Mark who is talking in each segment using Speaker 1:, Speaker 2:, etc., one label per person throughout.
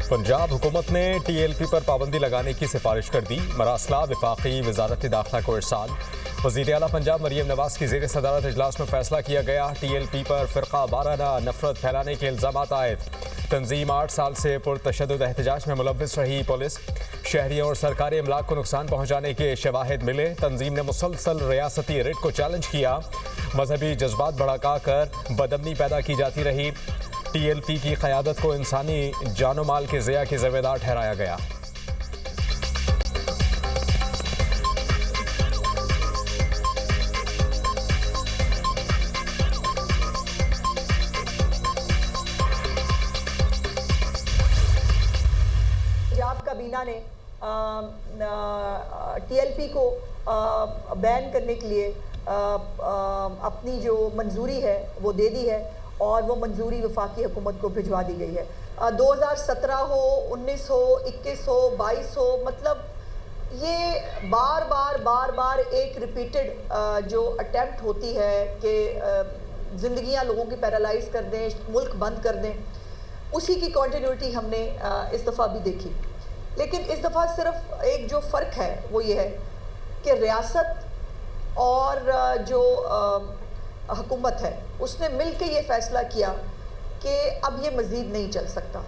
Speaker 1: पंजाब हुकूमत ने TLP पर पाबंदी लगाने की सिफारिश कर दी। मरासला वफाकी वजारत दाखिला को इरसाल। वज़ीर आला पंजाब मरियम नवाज की ज़ेर सदारत इजलास में फैसला किया गया। TLP पर फ़िरका वाराना नफरत फैलाने के इल्ज़ाम आयद। तंजीम 8 साल से पुरतशद्दुद एहतजाज में मुलव्विस रही पुलिस। शहरियों और सरकारी अमलाक को नुकसान पहुँचाने के शवाहिद मिले। तंजीम ने मुसलसल रियासती रिट को चैलेंज किया। मजहबी जज्बात भड़का कर बदअमनी पैदा की जाती रही। TLP की क़यादत को इंसानी जानो माल के ज़िया के ज़िम्मेदार ठहराया गया।
Speaker 2: पंजाब काबीना ने TLP को बैन करने के लिए अपनी जो मंजूरी है वो दे दी है और वो मंजूरी वफाकी हुकूमत को भिजवा दी गई है। 2017 हो, 19 हो, 21 हो, 22 हो, मतलब ये बार बार एक रिपीटेड जो अटेम्प्ट होती है कि ज़िंदगियां लोगों की पैरालाइज कर दें, मुल्क बंद कर दें, उसी की कंटिन्यूटी हमने इस दफ़ा भी देखी। लेकिन इस दफ़ा सिर्फ एक जो फ़र्क है वो ये है कि रियासत और जो हुकूमत है उसने मिल के ये फैसला किया कि अब ये मज़ीद नहीं चल सकता।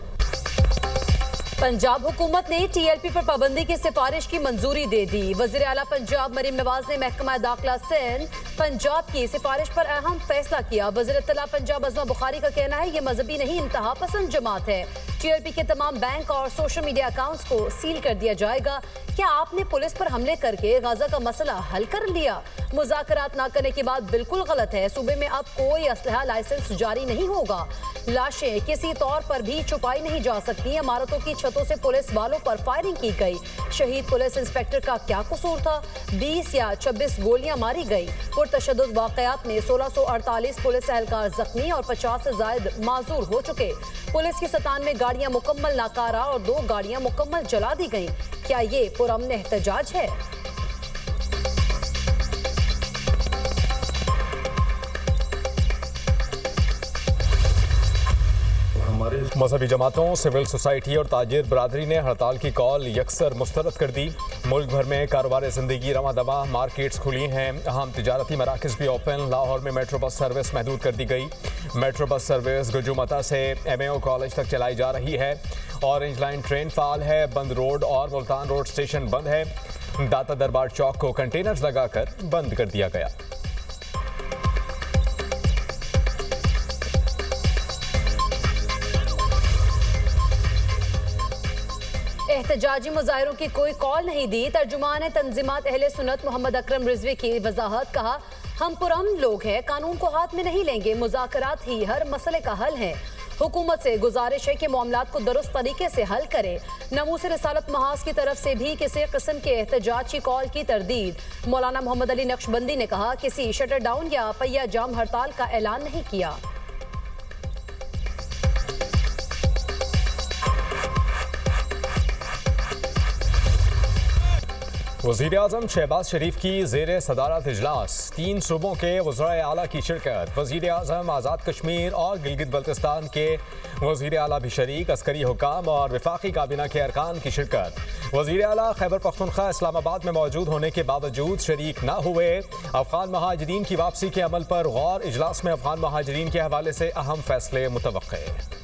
Speaker 3: पंजाब हुकूमत ने TLP पर पाबंदी की सिफारिश की मंजूरी दे दी। वज़ीर आला पंजाब मरीम नवाज ने महकमा दाखिला सिंध पंजाब की सिफारिश पर अहम फैसला किया। वज़ीर इत्तला पंजाब अज़मा बुखारी का कहना है ये मजहबी नहीं इंतहा पसंद जमात है। TLP के तमाम बैंक और सोशल मीडिया अकाउंट्स को सील कर दिया जाएगा। क्या आपने पुलिस पर हमले करके गाजा का मसला हल कर लिया? मुज़ाकरात ना करने की बात बिल्कुल गलत है। सूबे में अब कोई असलहा लाइसेंस जारी नहीं होगा। लाशें किसी तौर पर भी छुपाई नहीं जा सकती। इमारतों की छतों से पुलिस वालों पर फायरिंग की गई। शहीद पुलिस इंस्पेक्टर का क्या कसूर था? 20 या 26 गोलियां मारी गई। पुरतशद्दुद वाक़यात में 1648 पुलिस एहलकार जख्मी और 50 से जायद माजूर हो चुके। पुलिस की 97 गाड़ियां मुकम्मल नाकारा और 2 गाड़ियां मुकम्मल जला दी गई। क्या ये पुरअमन एहतजाज है?
Speaker 1: मजहबी जमातों, सिविल सोसाइटी और ताजिर बरादरी ने हड़ताल की कॉल यकसर मुस्तरद कर दी। मुल्क भर में कारोबार ज़िंदगी रवां दवा, मार्केट्स खुली हैं, अहम तिजारती मराकज़ भी ओपन। लाहौर में मेट्रो बस सर्विस महदूद कर दी गई। मेट्रो बस सर्विस गुजुमता से MAO कॉलेज तक चलाई जा रही है। ऑरेंज लाइन ट्रेन फाल है। बंद रोड और मुल्तान रोड स्टेशन बंद है। दाता दरबार चौक को कंटेनर्स लगाकर बंद कर दिया गया।
Speaker 3: एहतजाजी मुजाहिरों की कोई कॉल नहीं दी। तर्जुमान तंजीमात अहले सुन्नत मोहम्मद अकरम रिजवी की वजाहत। कहा हम पुरअमन लोग हैं, कानून को हाथ में नहीं लेंगे। मुज़ाकरात ही हर मसले का हल है। हुकूमत से गुजारिश है कि मामलात को दुरुस्त तरीके से हल करे। नमूस रिसालत महाज की तरफ से भी किसी किस्म के एहतजाज की कॉल की तरदीद। मौलाना मोहम्मद अली नक्शबंदी ने कहा किसी शटर डाउन या पहिया जाम हड़ताल का ऐलान नहीं किया।
Speaker 1: वज़ीर आज़म शहबाज शरीफ की ज़ेर सदारत इजलास। 3 सूबों के वज़राए आला की शिरकत। वज़ीर आज़म आज़ाद कश्मीर और गिलगित बल्तिस्तान के वज़ीर आला भी शरीक। अस्करी हुकाम और वफाकी काबीना के अरकान की शिरकत। वज़ीर आला खैबर पख्तूनख्वा इस्लामाबाद में मौजूद होने के बावजूद शरीक न हुए। अफ़गान महाजरीन की वापसी के अमल पर गौर। इजलास में अफ़गान महाजरीन के हवाले से अहम फैसले मुतवक्के।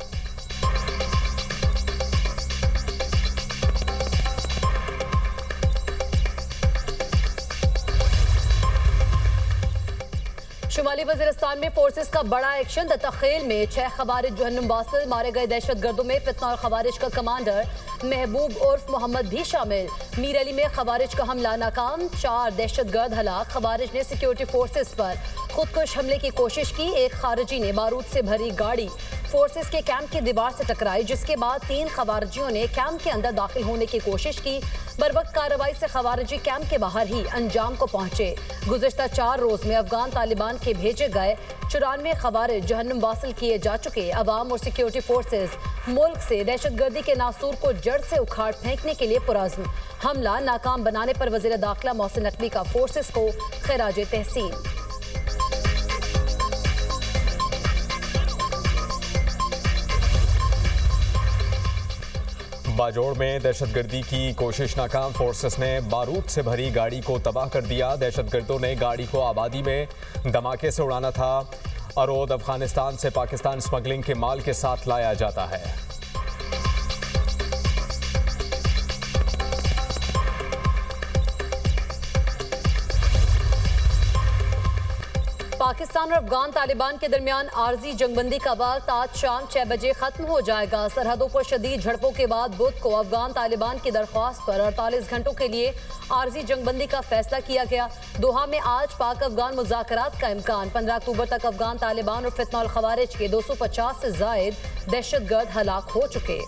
Speaker 3: शुमाली वज़ीरिस्तान में फोर्सेस का बड़ा एक्शन। दत्ताखेल में 6 खवारिज जहन्नुम वासिल मारे गए। दहशतगर्दों में फितना और खवारिज का कमांडर महबूब उर्फ मोहम्मद भी शामिल। मीर अली में खवारिज का हमला नाकाम। 4 दहशतगर्द हलाक। खवारिज ने सिक्योरिटी फोर्सेस पर खुदकुश हमले की कोशिश की। एक खारिजी ने बारूद से भरी गाड़ी फोर्सेस के कैंप की दीवार से टकराई, जिसके बाद 3 खवारिजियों ने कैंप के अंदर दाखिल होने की कोशिश की। बरवक्त कार्रवाई से खवारिजी कैंप के बाहर ही अंजाम को पहुंचे। गुज़िश्ता 4 रोज में अफगान तालिबान के भेजे गए 94 खवारिज जहन्नुम वासिल किए जा चुके। अवाम और सिक्योरिटी फोर्सेस मुल्क से दहशतगर्दी के नासूर को जड़ से उखाड़ फेंकने के लिए पुरअज़्म। हमला नाकाम बनाने पर वज़ीर दाखिला मोहसिन नकवी का फोर्सेस को खिराज तहसीन।
Speaker 1: बाजोड़ में दहशतगर्दी की कोशिश नाकाम, फोर्सेस ने बारूद से भरी गाड़ी को तबाह कर दिया। दहशतगर्दों ने गाड़ी को आबादी में धमाके से उड़ाना था। अरोद अफगानिस्तान से पाकिस्तान स्मगलिंग के माल के साथ लाया जाता है।
Speaker 3: पाकिस्तान और अफगान तालिबान के दरमियान आर्जी जंगबंदी का वक्त आज शाम 6 बजे खत्म हो जाएगा। सरहदों पर शदीद झड़पों के बाद बुध को अफगान तालिबान की दरख्वास्त पर 48 घंटों के लिए आर्जी जंगबंदी का फैसला किया गया। दोहा में आज पाक अफगान मुज़ाकरात का इम्कान। 15 अक्टूबर तक अफगान तालिबान और फितनल खवारिज के 250 से जायद दहशतगर्द हलाक हो चुके।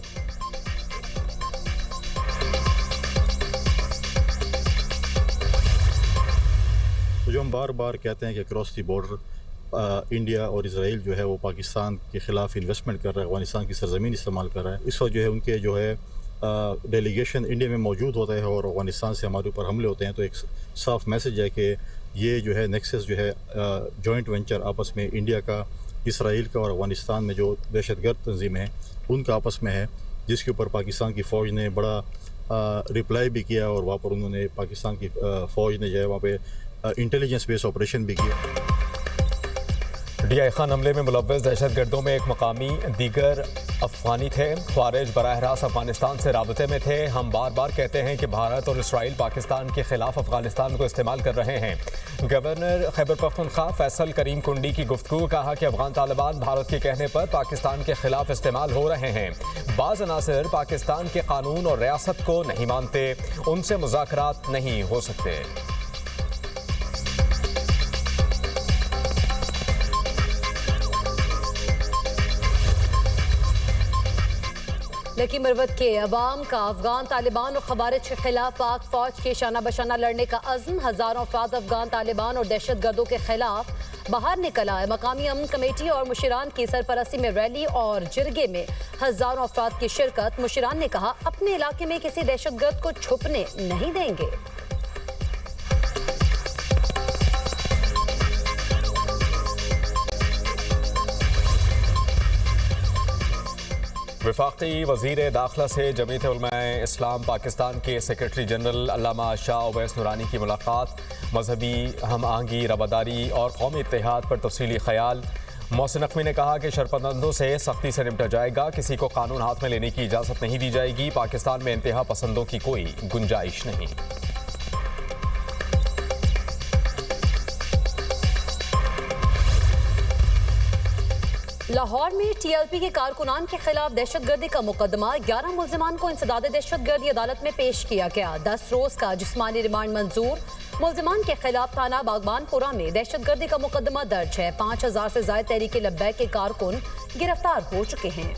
Speaker 4: तो जो हम बार बार कहते हैं कि क्रॉस दी बॉर्डर इंडिया और इसराइल जो है वो पाकिस्तान के ख़िलाफ़ इन्वेस्टमेंट कर रहा है, अफगानिस्तान की सरजमीन इस्तेमाल कर रहा है। इस वक्त जो है उनके जो है डेलीगेशन इंडिया में मौजूद होता है और अफगानिस्तान से हमारे ऊपर हमले होते हैं। तो एक साफ मैसेज है कि ये जो है नेक्सस जो है जॉइंट वेंचर आपस में इंडिया का, इसराइल का और अफगानिस्तान में जो दहशतगर्द तंजीमें हैं उनका आपस में है, जिसके ऊपर पाकिस्तान की फ़ौज ने बड़ा रिप्लाई भी किया और वहाँ पर उन्होंने पाकिस्तान की फ़ौज ने जो है वहाँ पे इंटेलिजेंस बेस ऑपरेशन भी किया।
Speaker 1: DI खान हमले में मुलव्वस दहशतगर्दों में एक मकामी दीगर अफगानी थे। ख्वारिज बराह रास्त अफगानिस्तान से राबते में थे। हम बार बार कहते हैं कि भारत और इसराइल पाकिस्तान के खिलाफ अफगानिस्तान को इस्तेमाल कर रहे हैं। गवर्नर खैबर पख्तूनख्वा फैसल करीम कुंडी की गुफ्तगू, कहा कि अफगान तालिबान भारत के कहने पर पाकिस्तान के खिलाफ इस्तेमाल हो रहे हैं। बाज़ अनासर पाकिस्तान के कानून और रियासत को नहीं मानते, उनसे मुज़ाकरात नहीं हो सकते।
Speaker 3: लकी मरवत के अवाम का अफगान तालिबान और खवारिज के खिलाफ पाक फौज के शाना बशाना लड़ने का अज़्म। हज़ारों अफराद अफगान तालिबान और दहशत गर्दों के खिलाफ बाहर निकला है। मकामी अमन कमेटी और मुशीरान की सरपरस्ती में रैली और जिरगे में हज़ारों अफराद की शिरकत। मुशीरान ने कहा, अपने इलाके में किसी दहशत गर्द को छुपने नहीं देंगे।
Speaker 1: वफाकी वज़ीर दाखिला से जमीयत उलमाए इस्लाम पाकिस्तान के सेक्रेटरी जनरल अल्लामा शाह उवैस नूरानी की मुलाकात। मजहबी हम आहंगी, रवादारी और कौमी इत्तेहाद पर तफसीली ख्याल। मोहसिन नकवी ने कहा कि शरपसंदों से सख्ती से निपटा जाएगा, किसी को कानून हाथ में लेने की इजाज़त नहीं दी जाएगी। पाकिस्तान में इंतहा पसंदों की कोई गुंजाइश नहीं।
Speaker 3: लाहौर में TLP के कारकुनान के खिलाफ दहशतगर्दी का मुकदमा। 11 मुल्जिमान को इंसदाद दहशतगर्दी अदालत में पेश किया गया। 10 रोज का जिस्मानी रिमांड मंजूर। मुल्जिमान के खिलाफ थाना बागबानपुरा में दहशतगर्दी का मुकदमा दर्ज है। 5000 से ज्यादा तहरीक लब्बैक के कारकुन गिरफ्तार हो चुके हैं।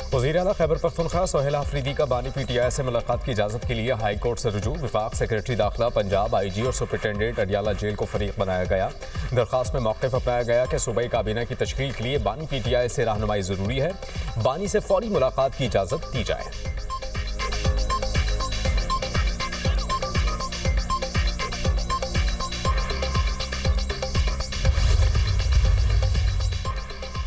Speaker 1: वज़ीर आला खैबर पख्तूनख्वा सोहेल आफरीदी का बानी PTI से मुलाकात की इजाज़त के लिए हाई कोर्ट से रुजू। विफाक सेक्रेटरी दाखिला पंजाब, IG और सुपरिटेंडेंट अडियाला जेल को फरीक बनाया गया। दरख्वास्त में मौक़िफ़ अपनाया गया कि सूबाई काबीना की तश्कील के लिए बानी PTI से रहनुमाई ज़रूरी है। बानी से फौरी मुलाकात की इजाज़त दी जाए।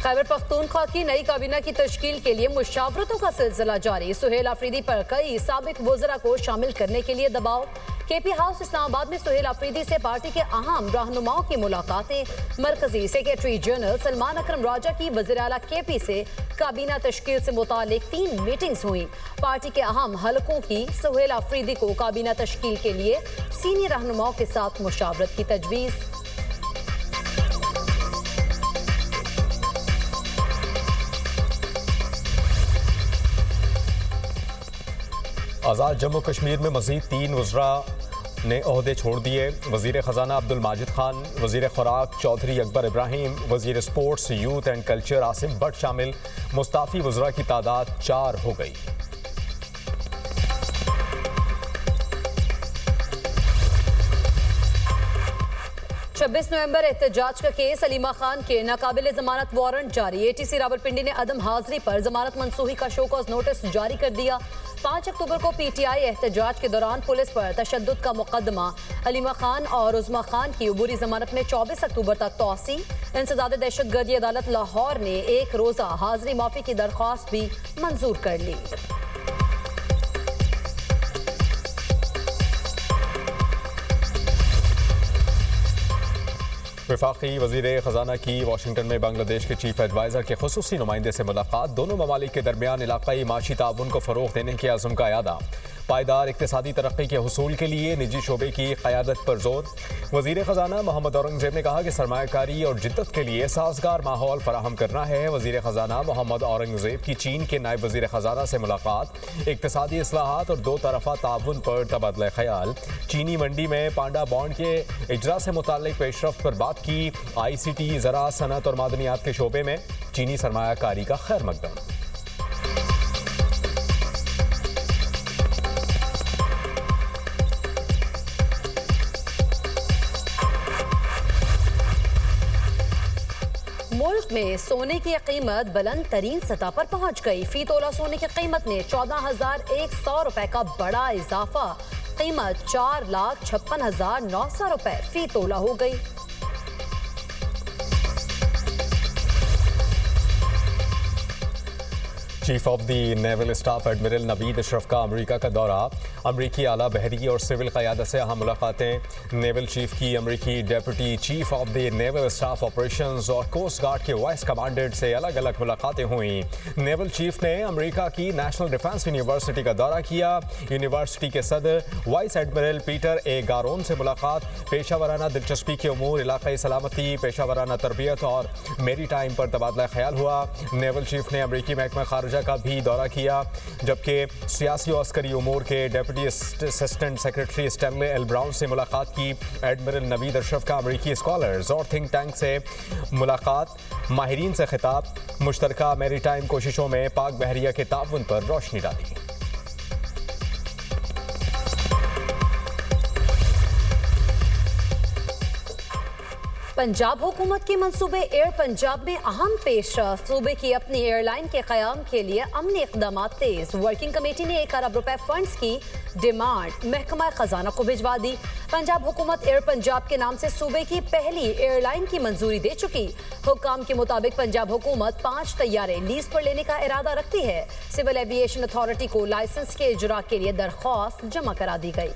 Speaker 3: खैबर पख्तूनख्वा की नई काबीना की तश्कील के लिए मुशावरतों का सिलसिला जारी। सुहेल आफरीदी पर कई साबिक वज़रा को शामिल करने के लिए दबाव। KP हाउस इस्लामाबाद में सुहेल आफरीदी से पार्टी के अहम रहनुमाओं की मुलाकातें। मरकजी सेक्रेटरी जनरल सलमान अकरम राजा की वज़ीर आला KP से काबीना तश्कील से मुतालिक 3 मीटिंग्स हुई। पार्टी के अहम हलकों की सुहेल आफरीदी को काबीना तश्कील के लिए सीनियर रहनुमाओं के साथ मुशावरत की तजवीज़।
Speaker 1: आज़ाद जम्मू कश्मीर में मज़ीद 3 वज़रा ने ओहदे छोड़ दिए। वज़ीर ख़जाना अब्दुल माजिद खान, वज़ीर खुराक चौधरी अकबर इब्राहिम, वज़ीर sports, youth and culture Asim Bhatt शामिल। मुस्ताफ़ी वज़रा की तादाद 4 हो गई।
Speaker 3: छब्बीस नवंबर एहतजाज का केस। सलीमा खान के नाकाबिल जमानत वारंट जारी। ATC रावलपिंडी ने अदम हाजिरी पर जमानत मनसूखी का शोकॉज नोटिस जारी कर दिया। 5 अक्टूबर को पीटीआई एहतजाज के दौरान पुलिस पर तशद्दुद का मुकदमा, अलीमा खान और उज़मा खान की अबूरी जमानत में 24 अक्टूबर तक तौसी। इंसदाद दहशतगर्दी अदालत लाहौर ने एक रोजा हाजिरी माफी की दरख्वास्त भी मंजूर कर ली।
Speaker 1: वफाकी वज़ीर ख़जाना की वाशिंगटन में बांग्लादेश के चीफ एडवाइज़र के खुसूसी नुमाइंदे से मुलाकात, दोनों ममालिक के दरमियान इलाक़ाई माशी ताउन को फ़रोग़ देने के अज़्म का अयादा, पायदार इक़्तिसादी तरक्की के हुसूल के लिए निजी शोबे की क़यादत पर जोर। वज़ीर ख़जाना मोहम्मद औरंगज़ेब ने कहा कि सरमायाकारी और जिद्दत के लिए साजगार माहौल फराहम करना है। वज़ीर ख़जाना मोहम्मद औरंगज़ेब की चीन के नायब वज़ीर ख़जाना से मुलाकात, इक़्तिसादी इस्लाहात और दो तरफ़ा ताउन पर तबादला ख़याल। चीनी मंडी में पांडा बॉन्ड के इजरा से मुताल्लिक़ पेशरफ्त पर बात की। ICT, ज़राअत, सनअत और मादनियात के शोबे में चीनी सरमायाकारी का खैर मकदम।
Speaker 3: मुल्क में सोने की कीमत बुलंद तरीन सतह पर पहुंच गई। फी तोला सोने की कीमत में 14,100 रुपए का बड़ा इजाफा, कीमत 4,56,900 रुपए फी तोला हो गई।
Speaker 1: Chief of the naval staff admiral Naveed Ashraf का अमेरिका का दौरा, अमेरिकी आला बहरी और सिविल क़यादत से अहम मुलाकातें। नेवल चीफ की अमेरिकी deputy chief of the naval staff operations और कोस्ट गार्ड के वाइस कमांडेंट से अलग अलग मुलाकातें हुई। नेवल चीफ ने अमेरिका की नेशनल डिफेंस यूनिवर्सिटी का दौरा किया। यूनिवर्सिटी के सदर वाइस एडमिरल पीटर ए गारोन से मुलाकात, पेशावराना दिलचस्पी के उमूर, इलाकाई सलामती, पेशावराना तरबियत और मेरी टाइम पर तबादला ख्याल हुआ। नेवल चीफ ने अमेरिकी महकमा खारजा का भी दौरा किया, जबकि सियासी और अस्करी उमूर के deputy assistant secretary Stanley L brown से मुलाकात की। एडमिरल नवीद अशरफ का अमेरिकी स्कॉलर्स और थिंक टैंक से मुलाकात, माहिरीन से खिताब, मुश्तरका मैरीटाइम कोशिशों में पाक बहरिया के ताउन पर रोशनी डाली।
Speaker 3: पंजाब हुकूमत के मंसूबे एयर पंजाब में अहम पेशरफ्त, सूबे की अपनी एयरलाइन के क़याम के लिए अमली इक़दाम तेज। वर्किंग कमेटी ने 1 अरब रुपए फंड्स की डिमांड महकमा खजाना को भिजवा दी। पंजाब हुकूमत एयर पंजाब के नाम से सूबे की पहली एयरलाइन की मंजूरी दे चुकी। हुक्काम के मुताबिक पंजाब हुकूमत 5 तैयारे लीज पर लेने का इरादा रखती है। सिविल एविएशन अथॉरिटी को लाइसेंस के इजरा के लिए दरख्वास्त जमा करा दी गई।